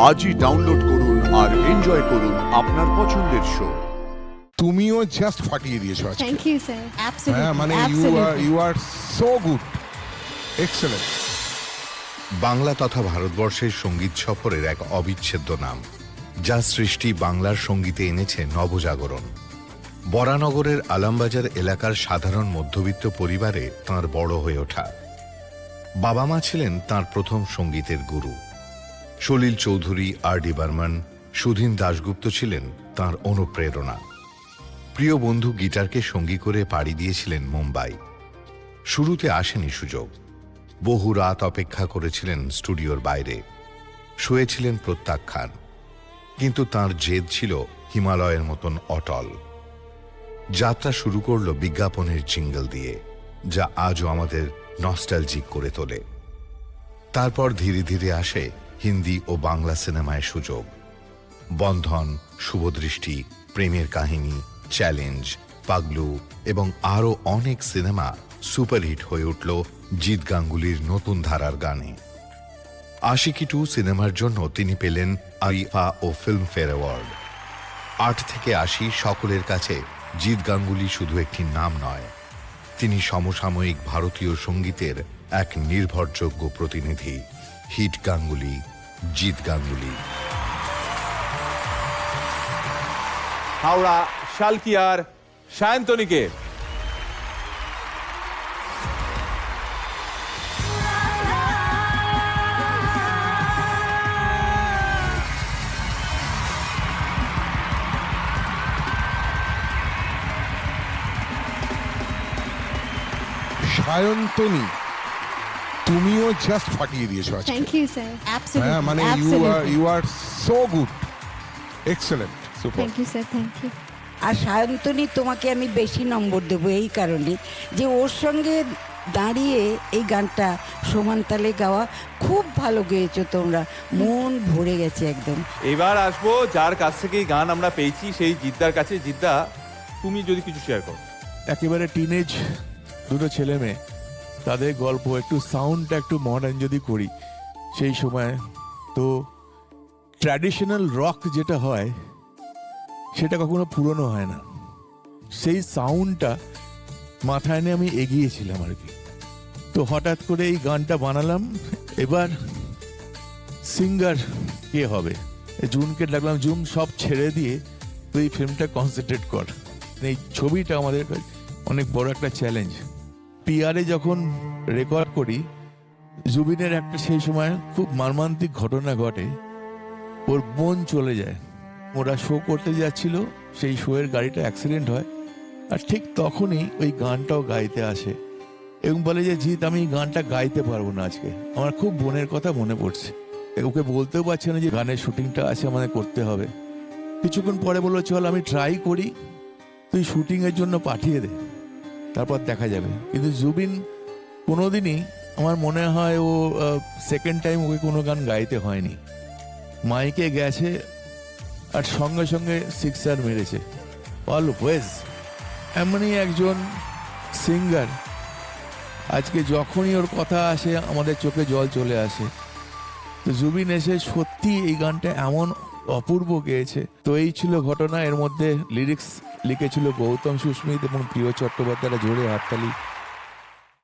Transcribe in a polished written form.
আজই ডাউনলোড করুন আর এনজয় করুন আপনার পছন্দের শো। তুমিও জাস্ট ফাটিয়ে দিয়েছো আজকে। Thank you, sir. Absolutely. হ্যাঁ মানে Absolutely. You are so good, excellent. Bangla তথা ভারতবর্ষের সঙ্গীত সফরের এক অবিচ্ছেদ্য নাম, যার সৃষ্টি বাংলার সঙ্গীতে এনেছে নবজাগরণ। বরানগরের আলমবাজার এলাকার সাধারণ মধ্যবিত্ত পরিবারে তাঁর বড় হয়ে ওঠা। বাবা মা ছিলেন তাঁর প্রথম সঙ্গীতের গুরু। সলিল চৌধুরী, আর ডি বর্মন, সুধীন দাশগুপ্ত ছিলেন তাঁর অনুপ্রেরণা। প্রিয় বন্ধু গিটারকে সঙ্গী করে পাড়ি দিয়েছিলেন মুম্বাই। শুরুতে আসেনি সুযোগ, বহু রাত অপেক্ষা করেছিলেন স্টুডিওর বাইরে, শুয়েছিলেন প্রত্যাখ্যান, কিন্তু তাঁর জেদ ছিল হিমালয়ের মতন অটল। যাত্রা শুরু করল বিজ্ঞাপনের জিঙ্গল দিয়ে, যা আজও আমাদের নস্টালজিক করে তোলে। তারপর ধীরে ধীরে আসে হিন্দি ও বাংলা সিনেমায় সুযোগ। বন্ধন, শুভদৃষ্টি, প্রেমের কাহিনী, চ্যালেঞ্জ, পাগলু এবং আরও অনেক সিনেমা সুপারহিট হয়ে উঠল জিৎ গাঙ্গুলির নতুন ধারার গানে। আশিকি 2 সিনেমার জন্য তিনি পেলেন আইফা ও ফিল্মফেয়ার অ্যাওয়ার্ড। 8 থেকে 80 সকলের কাছে জিৎ গাঙ্গুলি শুধু একটি নাম নয়, তিনি সমসাময়িক ভারতীয় সঙ্গীতের এক নির্ভরযোগ্য প্রতিনিধি। হিট গাঙ্গুলি, জিৎ গাঙ্গুলি। হাওড়া শালকিয়ার সায়ন্তনীকে সায়ন্তনী, তুমিও জাস্ট ফাটিয়ে দিয়েছো আজকে। Thank you, sir. Absolutely. হ্যাঁ মানে Absolutely. You are so good, excellent, super. Thank you, sir. Thank you. আর সায়ন্তনী তোমাকে আমি বেশি নম্বর দেবো এই কারণে যে ওর সঙ্গে দাঁড়িয়ে এই গানটা সমান তালে গাওয়া, খুব ভালো গেয়েছো তোমরা, মন ভরে গেছে একদম। এবার আসবো যার কাছ থেকে এই গান আমরা পেয়েছি, সেই জিদ্দার কাছে। জিদ্দা, তুমি যদি কিছু শেয়ার করো। একেবারে টিনেজ দুটো ছেলে মেয়ে, তাদের গল্প একটু সাউন্ডটা একটু মডার্ন যদি করি সেই সময়, তো ট্র্যাডিশনাল রক যেটা হয় সেটা কখনো পুরনো হয় না। সেই সাউন্ডটা মাথায় নিয়ে আমি এগিয়েছিলাম আর কি। তো হঠাৎ করে এই গানটা বানালাম। এবার সিঙ্গার কে হবে, জুনকে ডাকলাম, জুন সব ছেড়ে দিয়ে তুই ফিল্মটা কনসেন্ট্রেট কর। এই ছবিটা আমাদের অনেক বড় একটা চ্যালেঞ্জ। পিআরে যখন রেকর্ড করি, জুবিনের একটা সেই সময় খুব মর্মান্তিক ঘটনা ঘটে, ওর বোন চলে যায়। ওরা শো করতে যাচ্ছিল, সেই শোয়ের গাড়িটা অ্যাক্সিডেন্ট হয়, আর ঠিক তখনই ওই গানটাও গাইতে আসে এবং বলে যে জিৎ, আমি এই গানটা গাইতে পারবো না আজকে, আমার খুব বোনের কথা মনে পড়ছে। ওকে বলতেও পারছে না যে গানের শুটিংটা আছে, আমাদের করতে হবে। কিছুক্ষণ পরে বললো চল আমি ট্রাই করি, তুই শুটিংয়ের জন্য পাঠিয়ে দে, তারপর দেখা যাবে। কিন্তু জুবিন কোনোদিনই, আমার মনে হয় ও সেকেন্ড টাইম ওকে কোনো গান গাইতে হয়নি, মাইকে গেছে আর সঙ্গে সঙ্গে সিক্সার মেরেছে। অলওয়েজ এমনই একজন সিঙ্গার, আজকে যখনই ওর কথা আসে আমাদের চোখে জল চলে আসে। তো জুবিন এসে সত্যি এই গানটা এমন অপূর্ব গেয়েছে। তো এই ছিল ঘটনা। এর মধ্যে লিরিক্স লিখেছিল গৌতম সুস্মিত এবং প্রিয় চট্টোপাধ্যায়রা, জোরে হাততালি।